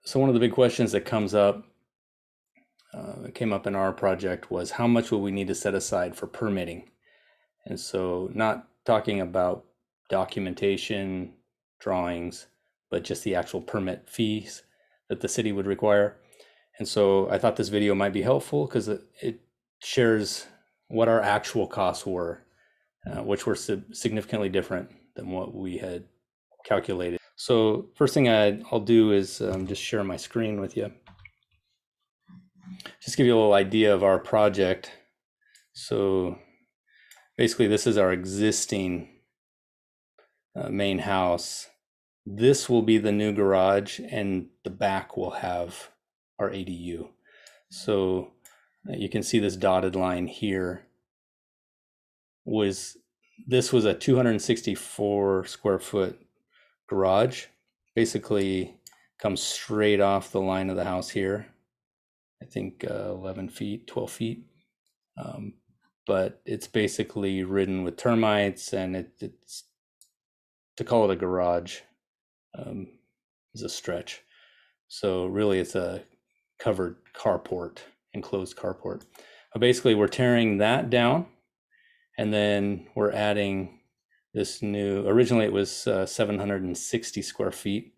So one of the big questions that came up in our project was how much will we need to set aside for permitting? And so not talking about documentation, drawings, but just the actual permit fees that the city would require. And so I thought this video might be helpful because it shares what our actual costs were, which were significantly different than what we had calculated. So first thing I'll do is just share my screen with you. Just give you a little idea of our project. So basically this is our existing main house. This will be the new garage, and the back will have our ADU. So you can see this dotted line here. This was a 264 square foot garage. Basically comes straight off the line of the house here. I think 11 feet, 12 feet. But it's basically ridden with termites, and it's to call it a garage is a stretch. So really it's a covered carport, enclosed carport. But basically we're tearing that down, and then we're adding this new, originally it was 760 square feet.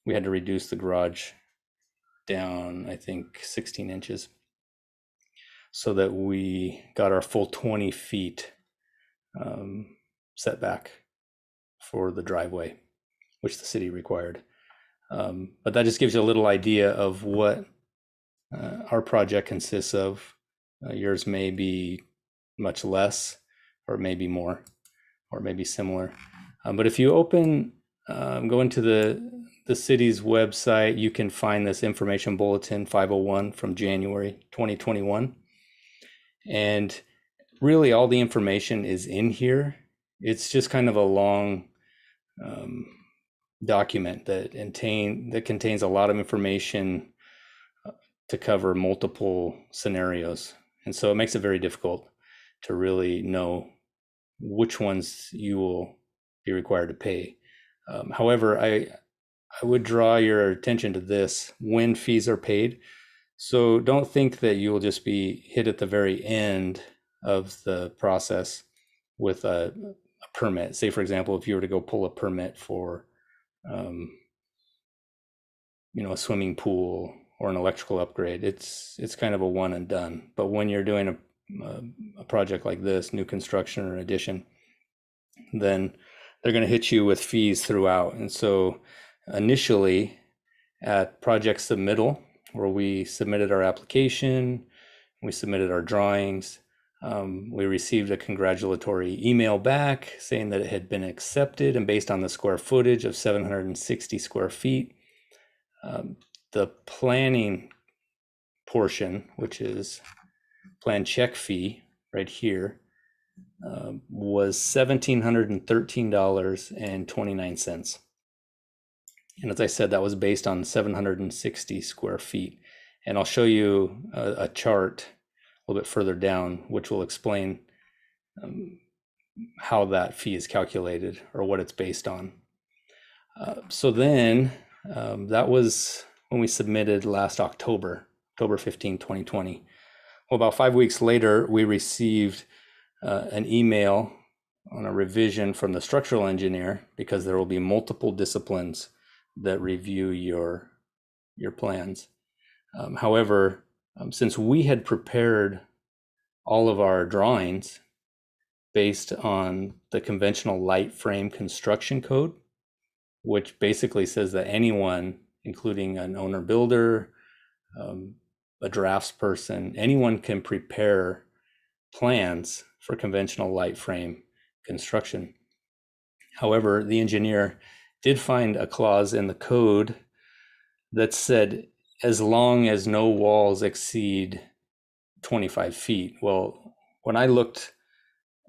We had to reduce the garage down, I think 16 inches, so that we got our full 20 feet setback for the driveway, which the city required. But that just gives you a little idea of what our project consists of. Yours may be much less, or maybe more, or maybe similar. But if you go into the city's website, you can find this information bulletin 501 from January 2021. And really all the information is in here. It's just kind of a long document that contains a lot of information to cover multiple scenarios. And so it makes it very difficult to really know which ones you will be required to pay. However, I would draw your attention to this: when fees are paid. So don't think that you will just be hit at the very end of the process with a permit. Say, for example, if you were to go pull a permit for a swimming pool or an electrical upgrade, it's kind of a one and done. But when you're doing a project like this, new construction or addition, then they're going to hit you with fees throughout. And so initially at project submittal, where we submitted our application, we submitted our drawings, we received a congratulatory email back saying that it had been accepted, and based on the square footage of 760 square feet, the planning portion, which is plan check fee right here, was $1,713.29. And as I said, that was based on 760 square feet. And I'll show you a chart a little bit further down, which will explain how that fee is calculated or what it's based on. So then that was when we submitted last October 15, 2020. Well, about 5 weeks later, we received an email on a revision from the structural engineer, because there will be multiple disciplines that review your plans. However, since we had prepared all of our drawings based on the conventional light frame construction code, which basically says that anyone, including an owner builder, a draftsperson, anyone can prepare plans for conventional light frame construction. However, the engineer did find a clause in the code that said, as long as no walls exceed 25 feet. Well, when I looked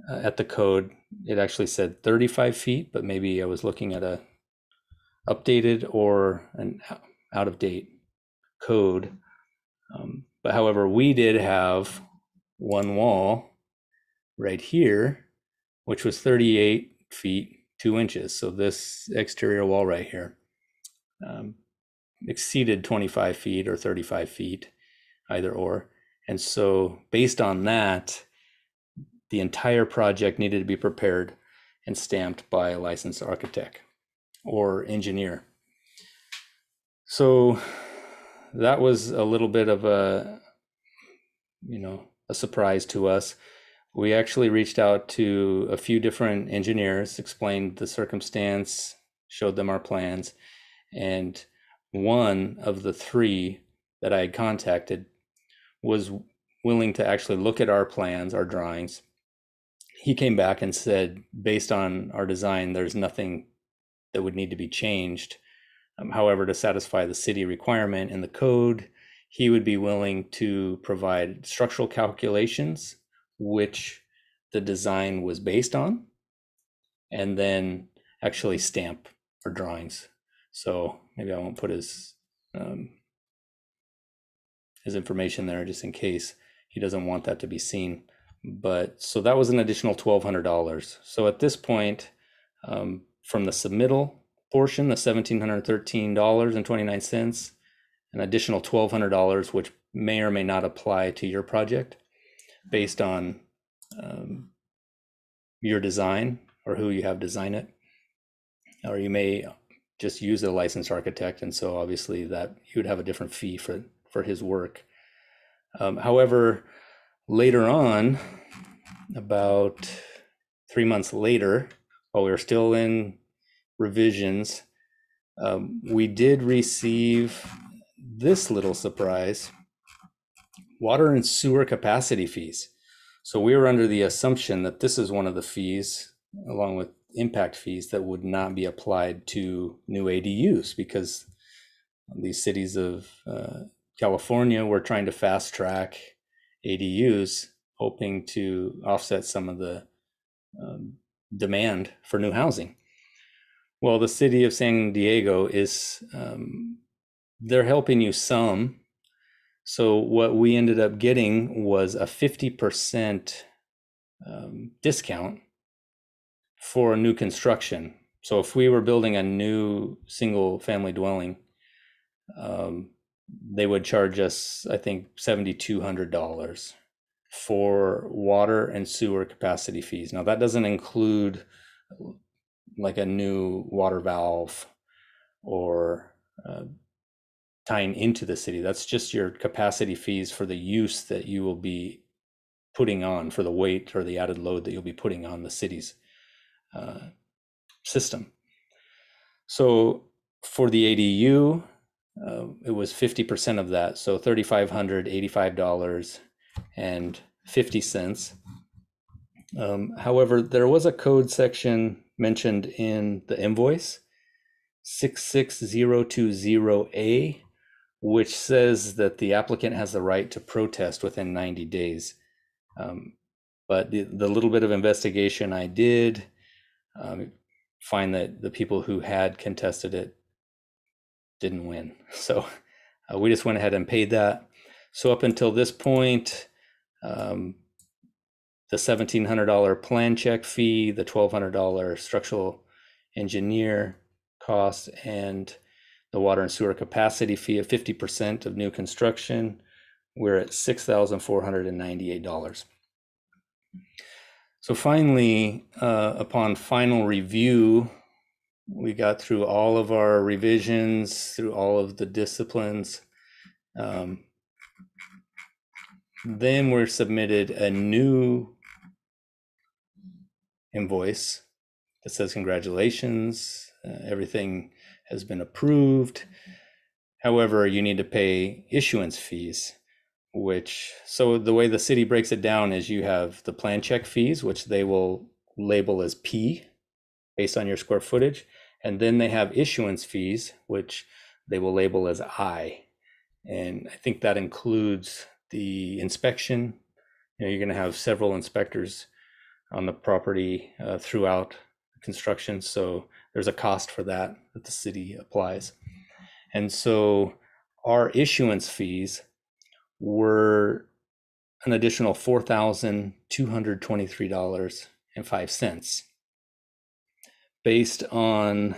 at the code, it actually said 35 feet, but maybe I was looking at a updated or an out of date code. But however, we did have one wall right here, which was 38 feet, 2 inches. So this exterior wall right here. exceeded 25 feet or 35 feet, either or. And so based on that, the entire project needed to be prepared and stamped by a licensed architect or engineer. So that was a little bit of a surprise to us. We actually reached out to a few different engineers, explained the circumstance, showed them our plans, and one of the three that I had contacted was willing to actually look at our plans, our drawings. He came back and said, based on our design, there's nothing that would need to be changed. However, to satisfy the city requirement in the code, he would be willing to provide structural calculations, which the design was based on, and then actually stamp our drawings. So maybe I won't put his information there just in case he doesn't want that to be seen. But so that was an additional $1,200. So at this point, from the submittal portion, the $1,713.29, an additional $1,200, which may or may not apply to your project based on your design or who you have design it, or you may just use a licensed architect, and so obviously that you would have a different fee for his work. However, later on, about 3 months later, while we were still in revisions, we did receive this little surprise: water and sewer capacity fees. So we were under the assumption that this is one of the fees, along with impact fees, that would not be applied to new ADUs, because these cities of California were trying to fast track ADUs, hoping to offset some of the demand for new housing. Well, the city of San Diego is, they're helping you some. So what we ended up getting was a 50% discount for a new construction. So if we were building a new single family dwelling, they would charge us, I think, $7,200 for water and sewer capacity fees. Now that doesn't include like a new water valve or tying into the city. That's just your capacity fees for the use that you will be putting on, for the weight or the added load that you'll be putting on the city's system. So for the ADU, it was 50% of that, so $3,585.50. However, there was a code section mentioned in the invoice, 66020A, which says that the applicant has the right to protest within 90 days. But the little bit of investigation I did find that the people who had contested it didn't win. So we just went ahead and paid that. So up until this point, the $1,700 plan check fee, the $1,200 structural engineer cost, and the water and sewer capacity fee of 50% of new construction, we're at $6,498. So finally, upon final review, we got through all of our revisions, through all of the disciplines. Then we're submitted a new invoice that says, congratulations, everything has been approved. However, you need to pay issuance fees, so the way the city breaks it down is you have the plan check fees, which they will label as P based on your square footage. And then they have issuance fees, which they will label as I. And I think that includes the inspection. You're going to have several inspectors on the property throughout construction. So there's a cost for that the city applies. And so our issuance fees were an additional $4,223.05 based on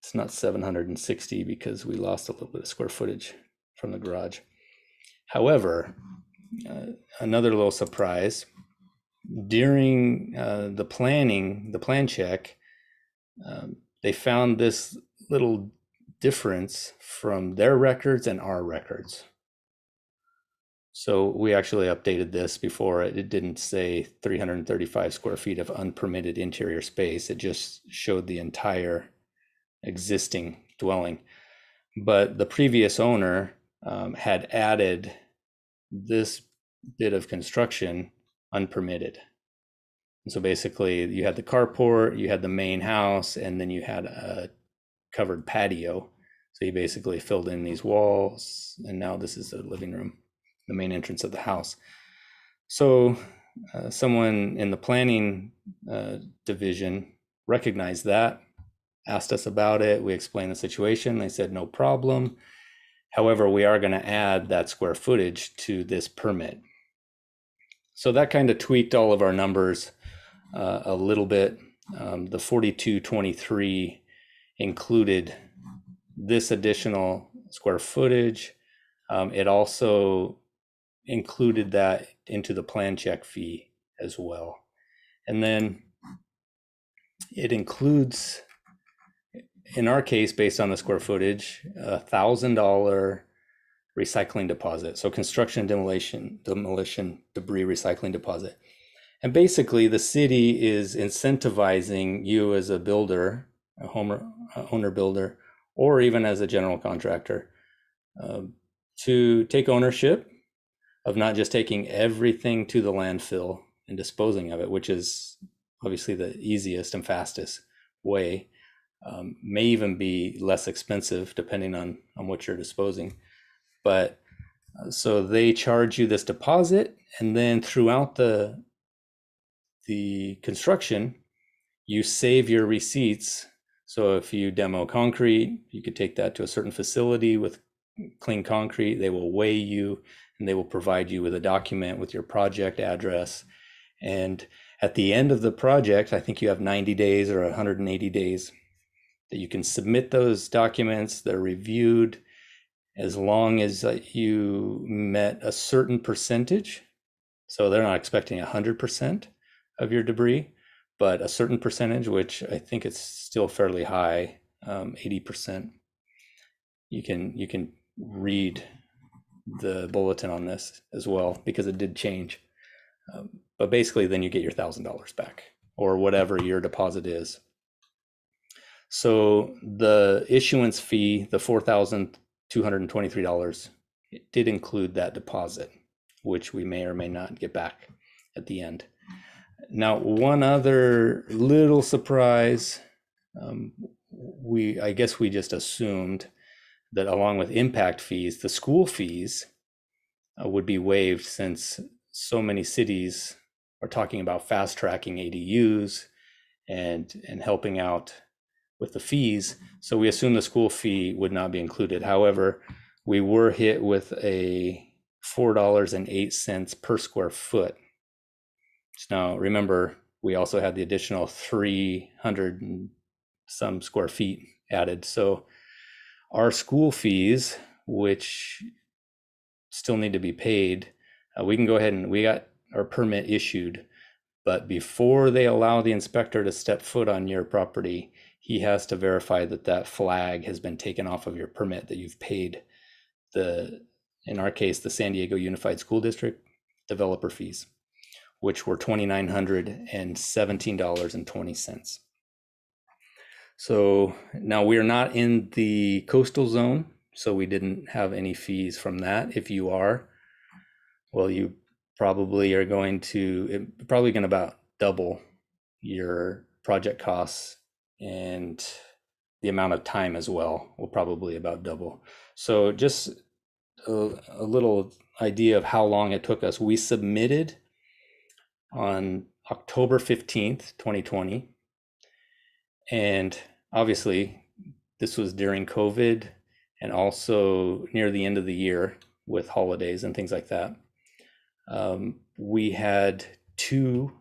It's not 760 because we lost a little bit of square footage from the garage. However, another little surprise, during the plan check, they found this little difference from their records and our records. So we actually updated this before. It didn't say 335 square feet of unpermitted interior space. It just showed the entire existing dwelling. But the previous owner had added this bit of construction unpermitted. And so basically you had the carport, you had the main house, and then you had a covered patio. So he basically filled in these walls, and now this is the living room, the main entrance of the house. So someone in the planning division recognized that, asked us about it. We explained the situation. They said, no problem. However, we are going to add that square footage to this permit. So that kind of tweaked all of our numbers a little bit. The 4223 included this additional square footage. It also included that into the plan check fee as well. And then it includes, in our case, based on the square footage, $1,000 recycling deposit. So construction, demolition, debris recycling deposit. And basically the city is incentivizing you as a builder, a owner builder, or even as a general contractor, to take ownership of not just taking everything to the landfill and disposing of it, which is obviously the easiest and fastest way, may even be less expensive depending on what you're disposing. But so they charge you this deposit, and then throughout the construction, you save your receipts. So if you demo concrete, you could take that to a certain facility with clean concrete. They will weigh you, and they will provide you with a document with your project address. And at the end of the project, I think you have 90 days or 180 days that you can submit those documents. They're reviewed. As long as you met a certain percentage, so they're not expecting 100% of your debris, but a certain percentage, which I think it's still fairly high, 80%. You can read the bulletin on this as well, because it did change. But basically then you get your $1,000 back, or whatever your deposit is. So the issuance fee, the $4,223, it did include that deposit, which we may or may not get back at the end. Now, one other little surprise, I guess we just assumed that along with impact fees, the school fees would be waived, since so many cities are talking about fast tracking ADUs and helping out with the fees. So we assume the school fee would not be included. However, we were hit with a $4.08 per square foot. Now, remember, we also had the additional 300 and some square feet added. So our school fees, which still need to be paid, we can go ahead and we got our permit issued, but before they allow the inspector to step foot on your property, he has to verify that that flag has been taken off of your permit, that you've paid in our case, the San Diego Unified School District developer fees, which were $2,917.20. So now we're not in the coastal zone, so we didn't have any fees from that. If you are, well, you probably are going to about double your project costs, and the amount of time as well will probably about double. So just a little idea of how long it took us. We submitted on October 15th, 2020. And obviously this was during COVID and also near the end of the year with holidays and things like that. We had 2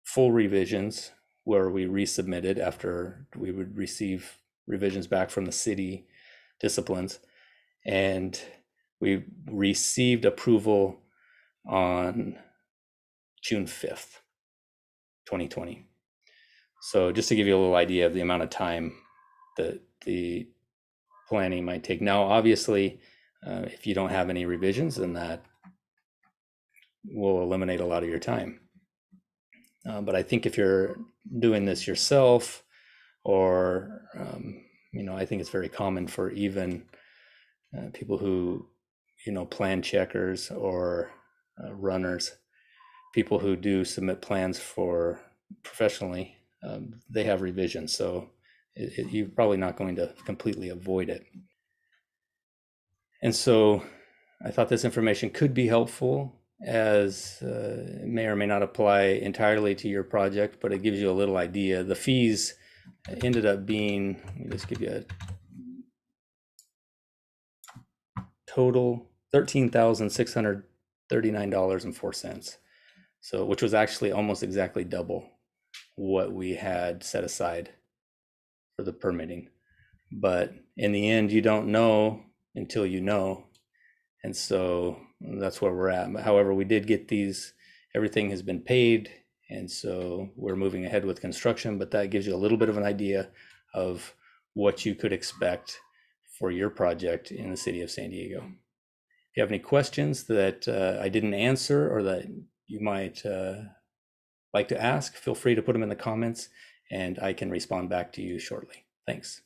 full revisions where we resubmitted after we would receive revisions back from the city disciplines, and we received approval on June 5th, 2020. So just to give you a little idea of the amount of time that the planning might take. Now, obviously, if you don't have any revisions, then that will eliminate a lot of your time. But I think if you're doing this yourself, or I think it's very common for even people who, plan checkers or runners, people who do submit plans for professionally, they have revisions. So you're probably not going to completely avoid it. And so I thought this information could be helpful, as it may or may not apply entirely to your project, but it gives you a little idea. The fees ended up being, let me just give you a total, $13,639.04. So, which was actually almost exactly double what we had set aside for the permitting. But in the end, you don't know until you know. And so that's where we're at. However, we did get these, everything has been paid. And so we're moving ahead with construction, but that gives you a little bit of an idea of what you could expect for your project in the city of San Diego. If you have any questions that I didn't answer, or that you might like to ask, feel free to put them in the comments and I can respond back to you shortly. Thanks.